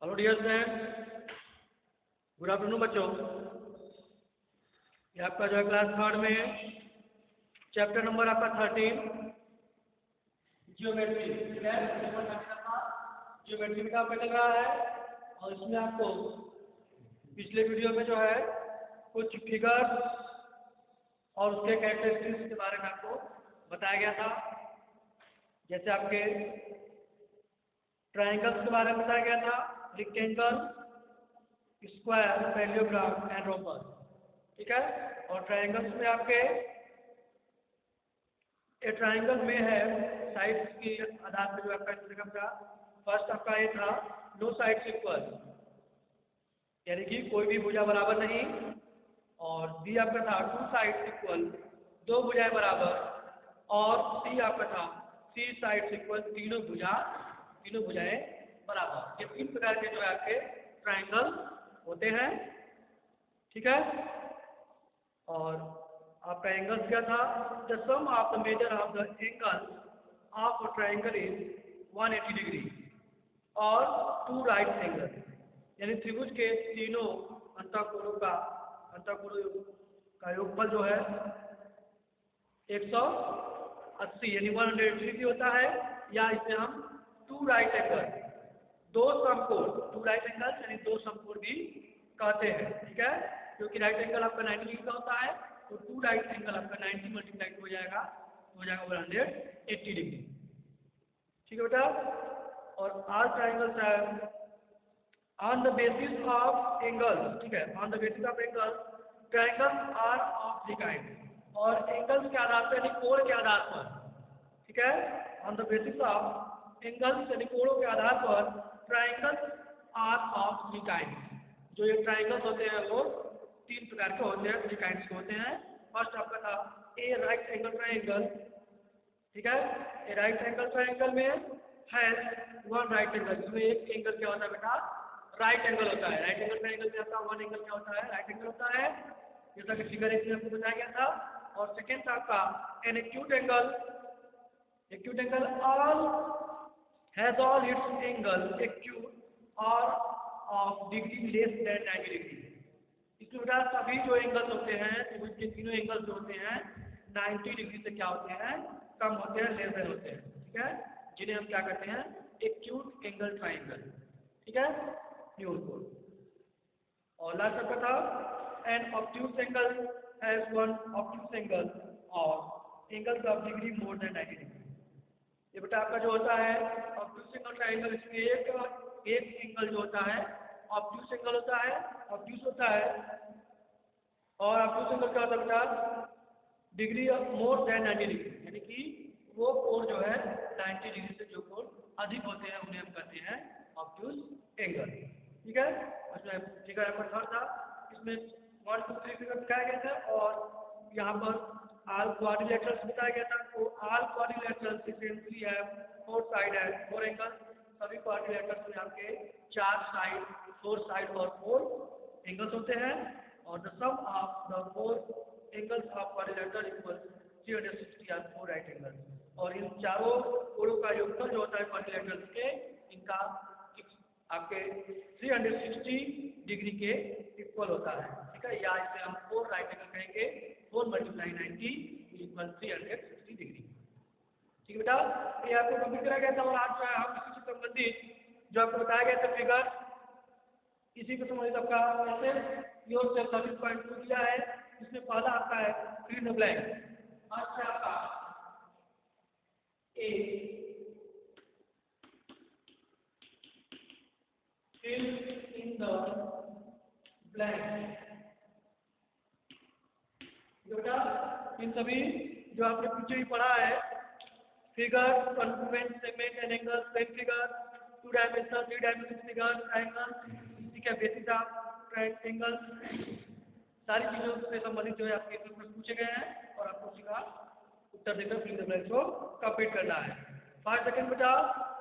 Hello dear friends, good afternoon बच्चों। ये आपका जो है क्लास थर्ड में चैप्टर नंबर आपका 13 जियोमेट्री, ठीक है। जियोमेट्री का आपका चल रहा है और इसमें आपको पिछले वीडियो में जो है कुछ फिगर और उसके कैरेक्टरिस्टिक्स के बारे में आपको बताया गया था। जैसे आपके ट्राइंगल्स के बारे में बताया गया था, rectangle, square, parallelogram and rhombus, ठीक है। और ट्राइंगल्स में आपके ए ट्राइंगल में है साइड्स के आधार पर जो आपका इंस्ट्रक्शन था। फर्स्ट आपका ये था नो साइड्स इक्वल, यानी कि कोई भी भुजा बराबर नहीं। और बी आपका था टू साइड्स इक्वल, दो भुजाएं बराबर। और सी आपका था सी साइड्स इक्वल, तीनों भुजाएं बराबर। ये तीन प्रकार के जो है आपके ट्राइंगल होते हैं, ठीक है। और आपका एंगल क्या था, the sum of the measure of the angle of a triangle is 180 degree और टू राइट एंगल, यानी त्रिभुज के तीनों अंतःकोणों का योगफल जो है 180 यानी 180 डिग्री होता है। या इसे हम टू राइट एंगल, दो समकोण, टू राइट एंगल यानी दो समकोण भी कहते हैं, ठीक है। क्योंकि राइट एंगल आपका 90 डिग्री का होता है, तो टू राइट एंगल आपका 90 मल्टीप्लाई हो जाएगा 180 डिग्री, ठीक है बेटा। और आर ट्राइंगल्स है on the basis of angle, ठीक है। On the basis of angle triangles are of the kind, और एंगल्स के आधार पर यानी कोण के आधार पर, ठीक है। On the basis of angles यानी कोणों के आधार पर triangles are of the kind. जो ये ट्राइंगल्स होते हैं वो तीन प्रकार के होते हैं, थ्री काइंड्स के होते हैं। फर्स्ट आपका था ए राइट एंगल ट्राइंगल, ठीक है। ए राइट एंगल ट्राइंगल में है वन राइट एंगल, जिसमें एक एंगल क्या होता है बेटा, राइट एंगल होता है। राइट एंगल ट्राइंगल क्या होता है, वन एंगल क्या होता है, राइट एंगल होता है, जैसा कि फिगर एक में आपको बताया गया था। और सेकेंड था आपका an acute angle. Acute angle all has all its angle acute और of degree less than 90 degree. इसमें बेटा सभी जो एंगल्स होते हैं, त्रिभुज के तीनों एंगल्स जो होते हैं 90 डिग्री से क्या होते हैं, कम होते हैं, लेस देन होते हैं, ठीक है। जिन्हें हम क्या कहते हैं, एक्यूट एंगल ट्राइंगल, ठीक है, न्यूज़। और लास्ट आपका था an obtuse angle has one obtuse angle और angles of degree more than 90 degree. ये बेटा आपका जो होता है ऑब्ट्यूज एंगल ट्राइंगल, इसमें एक एंगल जो होता है ऑब्ट्यूज एंगल होता है, ऑब्ट्यूज होता है। और ऑब्ट्यूज एंगल क्या होता है बेटा, degree of more than 90 degree, यानी कि वो कोण जो है 90 डिग्री से जो कोण अधिक होते हैं उन्हें हम कहते हैं ऑब्ट्यूज एंगल, ठीक है। उसमें फिगर आपका थर्ड था, इसमें 1 2 3 फिगर दिखाया गया था और यहाँ पर आल क्वाड्रिलेटरल्स बताया गया था। तो आल क्वाड्रिलेटरल्स इसेंशियली है फोर साइड है, फोर एंगल। सभी क्वाड्रिलेटरल्स में आपके चार साइड, फोर साइड और फोर एंगल्स होते हैं। और the sum of the four angles of quadrilateral equal 360 are four right angles. और इन चारों कोणों का योगफल जो होता है क्वाड्रिलेटरल्स के, इनका आपके 360 डिग्री के इक्वल होता है, ठीक है। या इसे हम फोर राइट एंगल कहेंगे, 4 मल्टीप्लाई 90 इक्वल 360 डिग्री, ठीक है बेटा। ये आपको कंप्लीट कराया गया था। और आज जो है हम इसी से संबंधित जो आपको बताया गया था फिगर, इसी को संबंधित आपका message your self service point 2 दिया है, जिसमें पहला आपका है फिल द ब्लैंक। फर्स्ट है आपका ए fill in the blank। बेटा इन सभी जो आपने पीछे ही पढ़ा है, figure, confluent, segment and angle, plane figure, two dimensional, three dimensional figure, triangle, इसी का बेसिस ऑफ ट्रायंगल, सारी चीजों से संबंधित जो है आपके प्रश्न पूछे गए हैं और आपको उसी का उत्तर देकर फिल द ब्लैंक को कंप्लीट करना है। 5 सेकंड बेटा।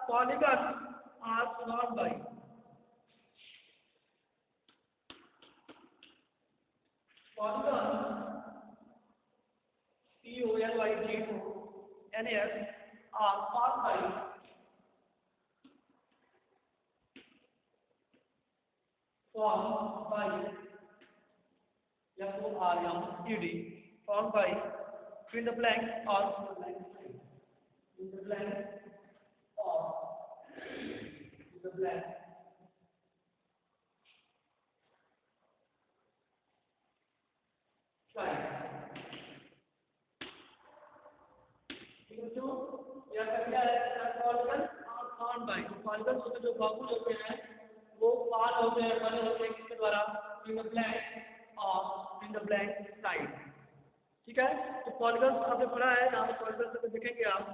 Polygon are surround by polygon POLYGONS are formed by formed by FORMED, formed by fill the blank or fill the blank or fill the blank side. ठीक है बच्चों, यह क्या है पॉलीगन और फॉर्म बाय पॉलीगन होते जो बाबुल होते हैं वो पाल होते हैं बने होते हैं किसके द्वारा इन द ब्लैंक और इन द ब्लैंक साइड। ठीक है, तो पॉलीगन आपने पढ़ा है, यहाँ पे पॉलीगन से देखेंगे आप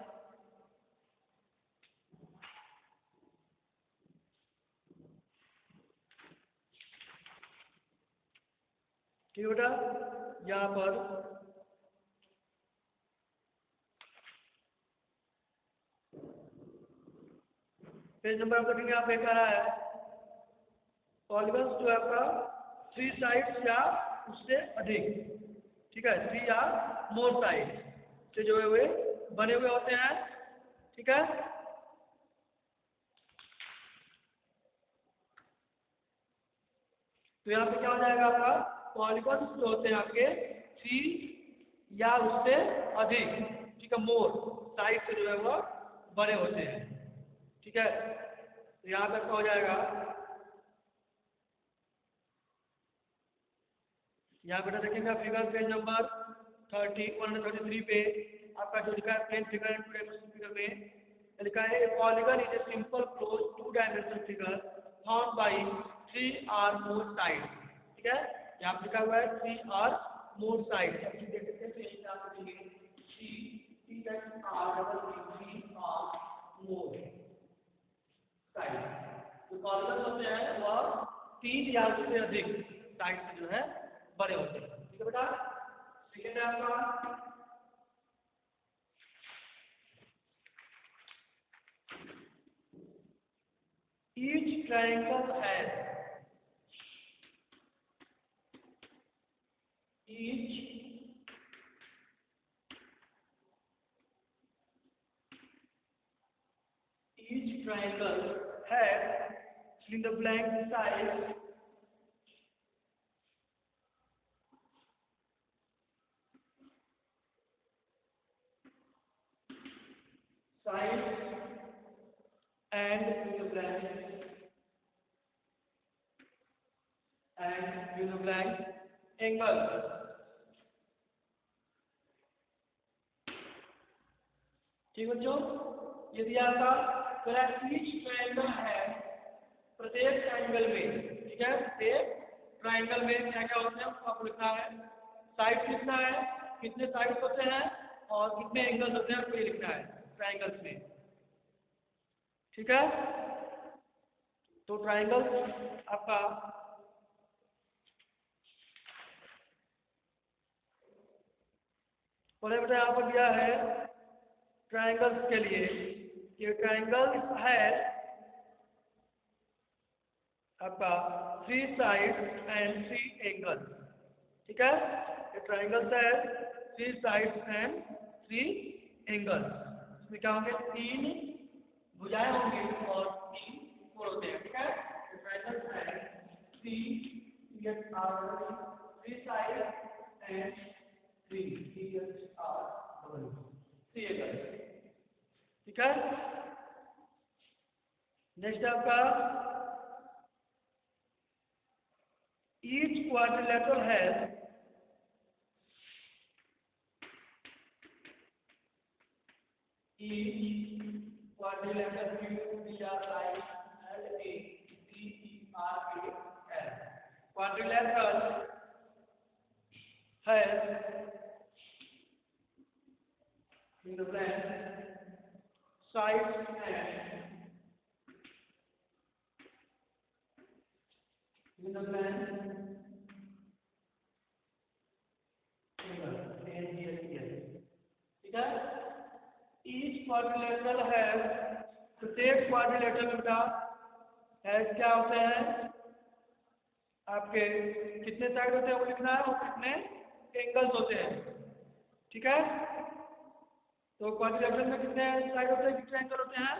ठीक बेटा, यहाँ पर पेज नंबर आप देखेंगे आप एक आ रहा है पॉलीगन जो है आपका 3 साइड्स या उससे अधिक, ठीक है 3 या मोर साइड से जो है वे बने हुए होते हैं। ठीक है, तो यहाँ पे क्या हो जाएगा आपका पॉलीगन जो होते हैं आपके 3 या उससे अधिक, ठीक है मोर साइड से जो है वो बने होते हैं। ठीक है, तो यहाँ पे क्या हो जाएगा, यहाँ बेटा देखेंगे फिगर पेज नंबर 133 पे आपका जो लिखा है plane figure and 2 dimensional figure में लिखा है polygon is a simple close 2 dimensional figure form by 3 और मोर साइड। ठीक है, यहाँ पे लिखा हुआ है 3 और मोर साइड, देख सकते हैं 3 और मोर साइड। जो पॉलीगन होते हैं वह 3 या उससे अधिक साइड से जो है बड़े होते हैं। ठीक है बेटा, सेकेंड है आपका each triangle has each triangle has in the blank side and in the blank angle। ठीक बच्चों, यदि आपका ईच ट्रायंगल है प्रत्येक ट्रायंगल में, ठीक है प्रत्येक ट्रायंगल में क्या क्या होते हैं उसको आपको लिखना है, साइड लिखना है कितने साइड्स होते हैं और कितने एंगल्स होते हैं आपको ये लिखना है ट्रायंगल्स में। ठीक है, तो ट्रायंगल आपका पहले बेटा यहाँ पर दिया है ट्रायंगल्स के लिए, ये ट्रायंगल्स है आपका 3 साइड्स एंड 3 एंगल्स। ठीक है, ये ट्रायंगल्स है 3 साइड्स एंड 3 एंगल्स। इसमें क्या होंगे 3 भुजाएं होंगी और 3 कोण होते हैं। ठीक है, ट्रायंगल्स है 3 साइड एंड 3 एंगल्स। ठीक है, नेक्स्ट आपका each quadrilateral has quadrilateral has in the blank sides and in the blank ठीक है, each quadrilateral has प्रत्येक क्वाड्रिलेटरल बेटा हैज क्या होते हैं आपके कितने साइड होते हैं वो लिखना है और कितने एंगल्स होते हैं। ठीक है, तो क्वाड्रिलेटरल में कितने साइड होते हैं कितने एंगल होते हैं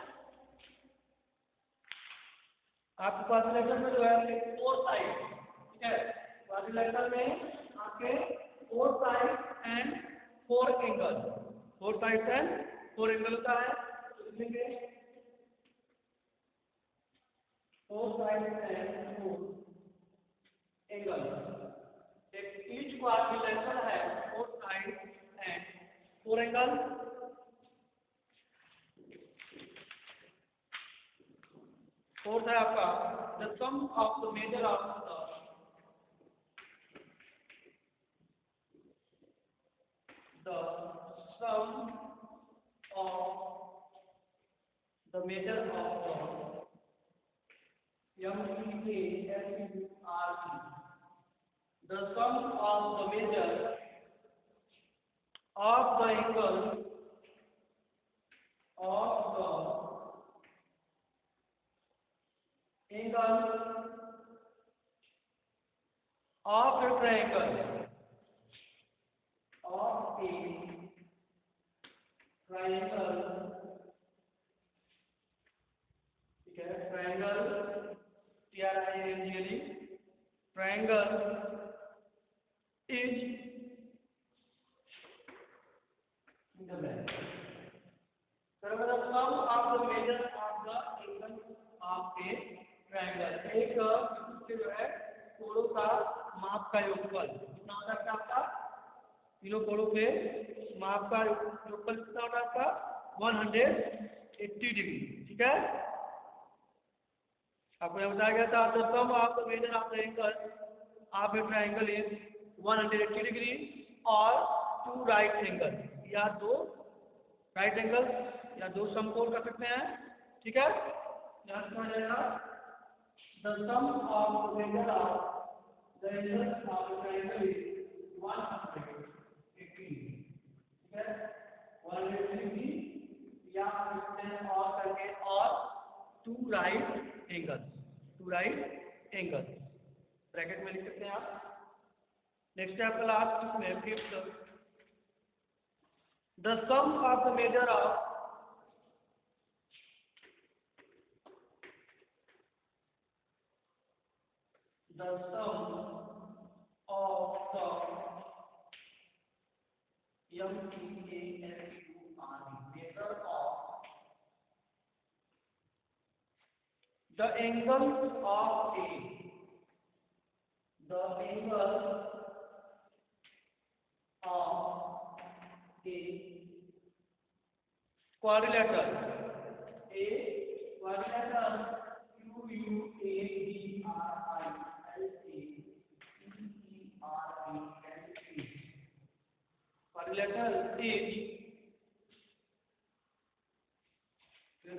आपके क्वाड्रिलेटरल में जो है फोर साइड, ठीक है, क्वाड्रिलेटरल में आपके four side and four angle, four side and four angle होता है। तो लिखेंगे four side and four angle. Each quadrilateral है four side and four angle. Fourth है आपका the sum of the measure of the sum of the measure of the MCASURE, the sum of the measure of the angle of the angle of a triangle of a triangle, ठीक है, triangle TRIANGLE triangle is the blank. So the sum of the measure of the angle of a triangle, एक इसके जो है कोणों का माप का योगफल कितना होता है आपका, तीनों कोणों के माप का योगफल कितना होता है आपका 180 डिग्री, ठीक है। आपको यह बताया गया था the sum of the measure of the angle of a triangle is 180 degree और टू राइट एंगल, या दो राइट एंगल या दो समकोण कर सकते हैं, ठीक है। यहाँ से जाएगा the sum of the measure of the angle of the triangle is 180, ठीक है, 180 या इसमें और करके और टू राइट एंगल ब्रैकेट में लिख सकते हैं आप। नेक्स्ट है आपका लास्ट इसमें fifth the sum of the measure of the sum of the measure of the angles of a quadrilateral quadrilateral is in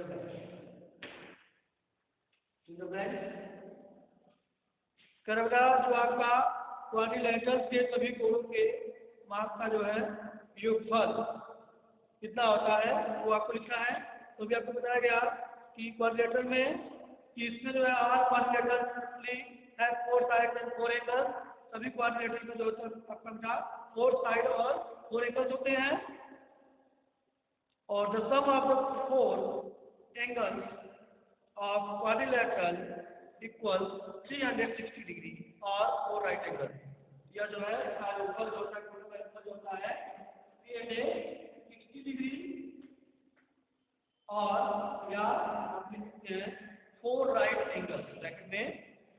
the blank करगा जो आपका क्वाड्रिलेटरल के सभी कोणों के माप का जो है योगफल कितना होता है वो आपको लिखना है। तो भी आपको बताया गया कि क्वाड्रिलेटरल में कि इसमें जो है आर क्वाड्रिलेटरली है four side and four angle, सभी क्वाड्रिलेटरल में जो होता है आपका फोर साइड और फोर एंगल्स होते हैं और the sum of the four angles of quadrilateral equal 360 degree और फोर राइट एंगल, यह जो है ऊपर जो होता है 360 डिग्री और या आप लिख सकते हैं फोर राइट एंगल ब्रैकेट में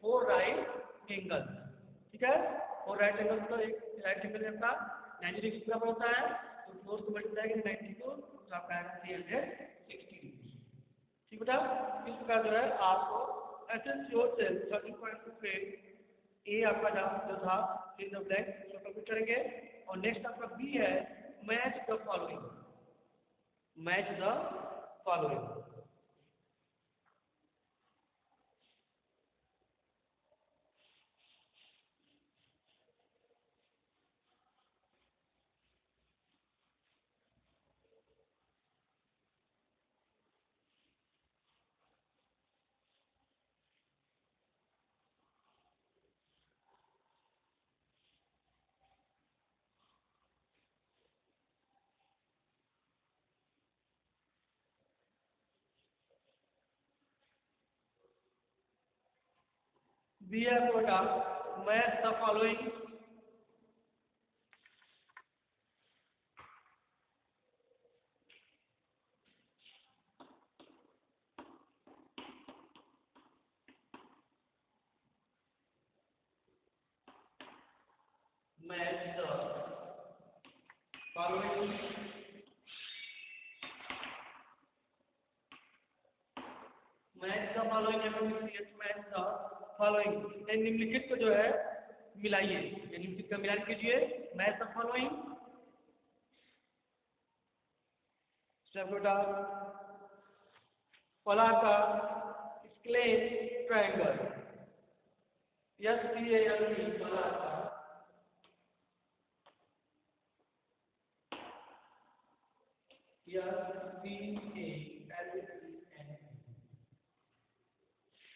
फोर राइट एंगल, ठीक है। फोर राइट एंगल मतलब एक राइट एंगल आपका 90 डिग्री के बराबर होता है, तो फोर से मल्टीप्लाई करेंगे 90 को तो आपका आएगा 360 डिग्री, ठीक बेटा। इस प्रकार जो है आपको एसेंस योर सेल 13.2 पे ए आपका जो था फिर द ब्लैंक जो कंप्लीट करेंगे और नेक्स्ट आपका बी है match the following, match the following. We have got match the following. Match the following. Match the following match the following निम्नलिखित को जो है मिलाइए, निम्नलिखित का मिलान कीजिए। मैच द फॉलोइंग पला का स्क्लेन ट्रायंगल SCALE पला का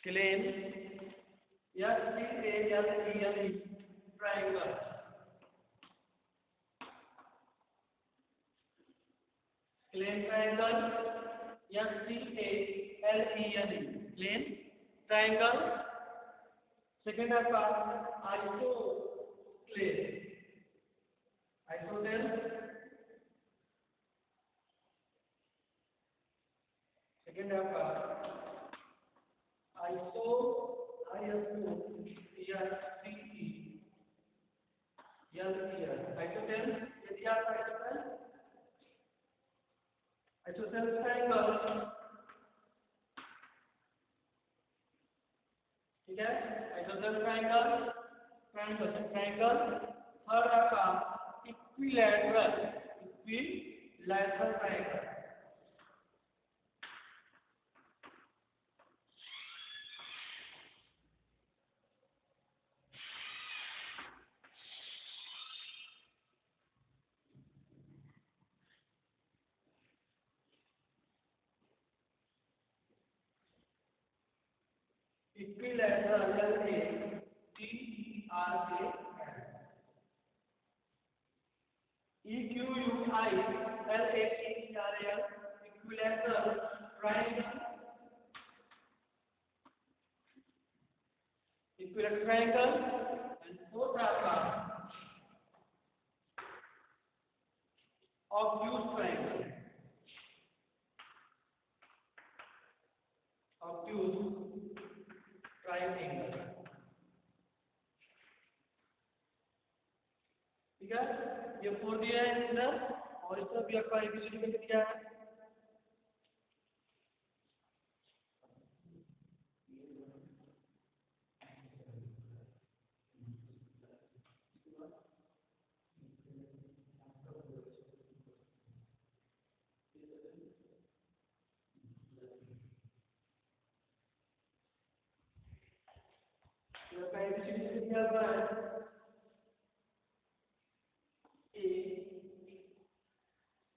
claim SCALE triangle claim triangle SCALE claim triangle. Second आपका आइसोसेल सेकेंड आपका आइसोसेल ट्रायंगल, ठीक है, आइसोसेल ट्रायंगल ट्रायंगल। थर्ड आपका equilateral triangle. Equilateral equilateral triangle and fourth आपका ऑब्ट्यूज ट्रायंगल ठीक है। ये 4 दिया है इधर और इस तरफ भी आपका एबीसीडी करके दिया है।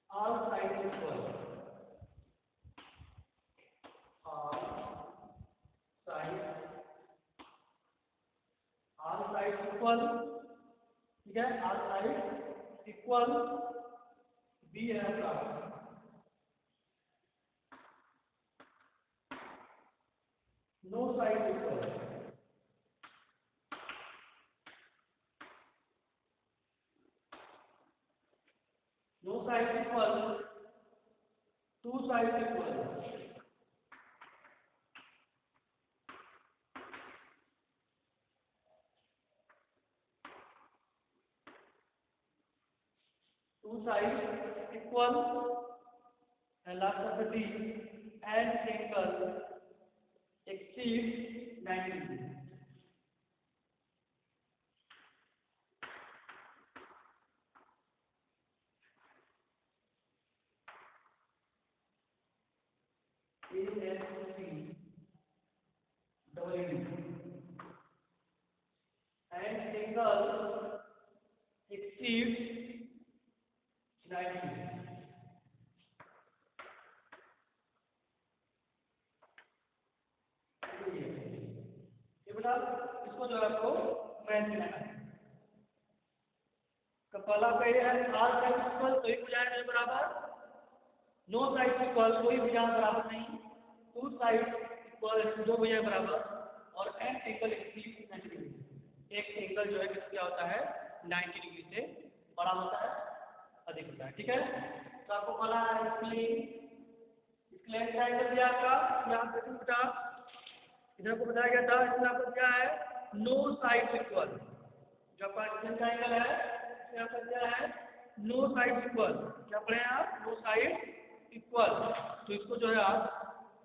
All sides equal, ठीक है, all sides equal। बी है आपका no side equal, no side equal, two side equal, two sides equal, and last of the D, and angle exceeds 90 degrees. ASC W and angle exceeds 90 degrees. ये बेटा इसको जो है आपको match मिलाना है। पहला पे है आर साइड इक्वल कोई भुजाएं नहीं बराबर, नो साइड इक्वल कोई भुजाएं बराबर नहीं, टू साइड इक्वल दो भुजाएं बराबर और एन एंगल एक्सीड एंगल जो है क्या होता है 90 डिग्री से बड़ा होता है, अधिक होता है। ठीक है, तो आपको बोला है स्क्लेन ट्रायंगल दिया आपका, यहाँ पे बेटा इधर को बताया गया था, इसमें आपको क्या है नो साइड इक्वल। जो आपका स्क्लेन ट्रायंगल है इसमें आपका क्या है नो साइड इक्वल। क्या पढ़े आप, नो साइड इक्वल। तो इसको जो है आप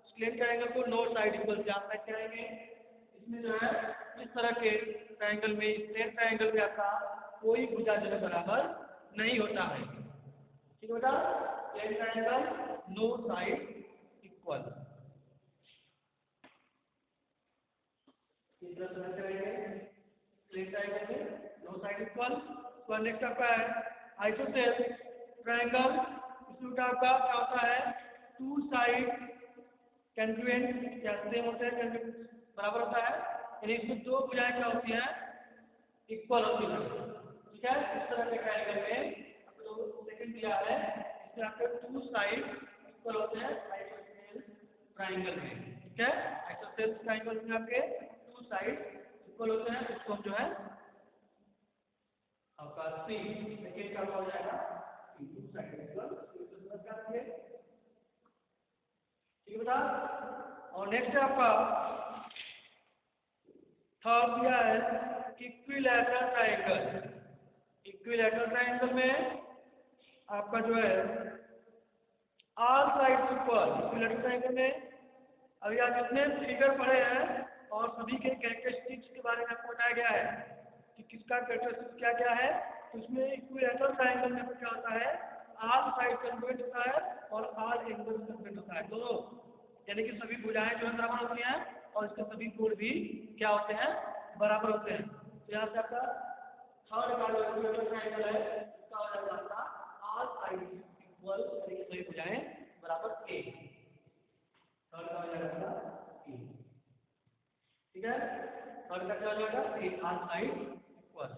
स्क्लेन ट्रायंगल को नो साइड इक्वल से आप करेंगे। इसमें जो है इस तरह के ट्रायंगल में, स्क्लेन ट्रायंगल में आपका कोई भुजा जो है बराबर नहीं होता है। ठीक है बेटा, स्क्लेन ट्रायंगल नो साइड इक्वल। इस तरह से करेंगे स्क्लेन ट्रायंगल में नो साइड इक्वल। तो नेक्स्ट आपका है आइसोसेलेस ट्रायंगल। इसमें आपका क्या होता है टू साइड कैंग्रुएंट या सेम होते हैं, बराबर होता है, यानी इसमें दो भुजाएं क्या होती हैं इक्वल होती है। ठीक है, इस तरह के ट्रायंगल में आपको जो सेकंड दिया है इसमें आपके टू साइड इक्वल होते हैं आइसोसेलेस ट्रायंगल में। ठीक है, आइसोसेलेस ट्रायंगल में आपके टू साइड इक्वल होते हैं, उसको हम जो है आपका सी सेकंड का हो जाएगा टू साइड इक्वल। ठीक है बेटा, और नेक्स्ट आपका थर्ड दिया है इक्विलैटरल ट्रायंगल। इक्विलैटरल ट्रायंगल में आपका जो है all sides equal. Equilateral triangle में अभी आप जितने फिगर पढ़े हैं और सभी के कैरेक्टरिस्टिक्स के बारे में आपको बताया गया है कि किसका कैरेक्टरिस्टिक्स क्या क्या है। तो उसमें इक्विलैटरल ट्रायंगल में क्या होता है ऑल साइड कन्वर्ट होता है और ऑल एंगल कन्वर्ट होता है दोनों, यानी कि सभी भुजाएं जो है बराबर होती हैं और इसके सभी कोण भी क्या होते हैं बराबर होते हैं। तो यहाँ से आपका थर्ड का जो इक्विलैटरल ट्रायंगल है इसका हो जाएगा आपका ऑल साइड इक्वल, यानी कि सभी भुजाएं बराबर ए। थर्ड का हो जाएगा ए। ठीक है, थर्ड का क्या हो जाएगा ए, ऑल साइड इक्वल।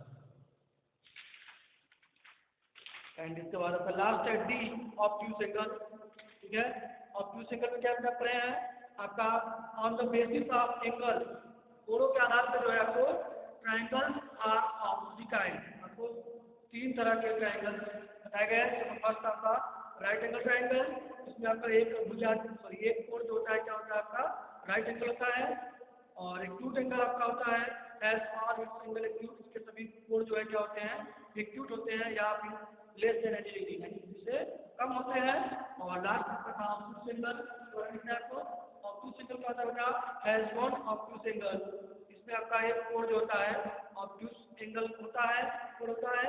एंड इसके बाद आपका लास्ट है डी ऑब्ट्यूज एंगल। ठीक है, ऑब्ट्यूज एंगल में क्या कर रहे हैं आपका on the basis of angle, कोणों के आधार पर जो है आपको triangle are of the kind. आपको तीन तरह के ट्रायंगल बताए गए हैं। तो फर्स्ट आपका राइट एंगल ट्रायंगल, इसमें आपका एक भुजा सॉरी एक कोण जो होता है क्या होता है आपका राइट एंगल होता है, और एक्यूट एंगल आपका होता है एस आर एंगल एक्यूट। इसके सभी कोण जो है क्या होते हैं एक्यूट होते हैं या फिर लेस देन 90 डिग्री, यानी से कम होते हैं। और लास्ट आपका ऑब्ट्यूज एंगल। आपको ऑब्ट्यूज एंगल का होता है एज वन ऑब्ट्यूज एंगल। इसमें आपका एक कोण जो होता है ऑब्ट्यूज एंगल होता है, कोण होता है,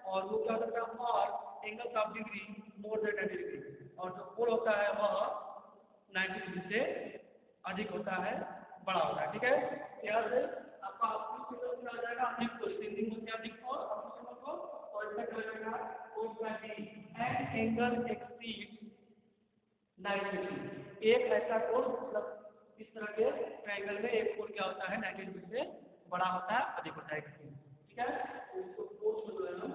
और वो क्या होता है और angles of degree more than 90 degree, और जो कोण होता है वह 90 डिग्री से अधिक होता है, बड़ा होता है। ठीक है, यहाँ से आपका ऑब्ट्यूज एंगल क्या हो जाएगा अधिक कोण, सेंडिंग होते हैं अधिक कोण ऑब्ट्यूज एंगल को, और इसका क्या हो जाएगा कोण का D and angle exceeds 90 degree. एक ऐसा कोण मतलब इस तरह के ट्रायंगल में एक कोण क्या होता है 90 डिग्री से बड़ा होता है, अधिक होता है। ठीक है, इसको कोण जो है हम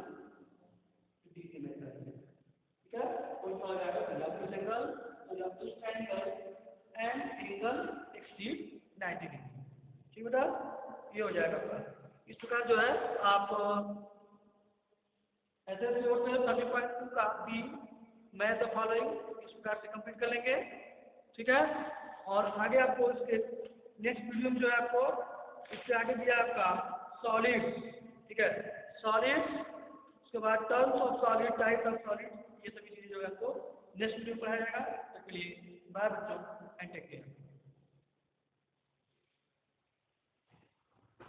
डी से मेजर करेंगे। ठीक है, कोण का हो जाएगा ऑब्ट्यूज एंगल, तो obtuse triangle and angle exceed 90 degree. ठीक बेटा, ये हो जाएगा आपका। इस प्रकार जो है आप ऐसे सोर्स में 30.2 का भी मैथ द फॉलोइंग इस प्रकार से कंप्लीट कर लेंगे। ठीक है, और आगे आपको इसके नेक्स्ट वीडियो में जो है आपको इससे आगे दिया आपका सॉलिड्स। ठीक है, सॉलिड्स, उसके बाद terms of solid, types of solid, ये सभी चीजें जो है आपको नेक्स्ट वीडियो में पढ़ाया जाएगा। तब के लिए बाय बच्चों।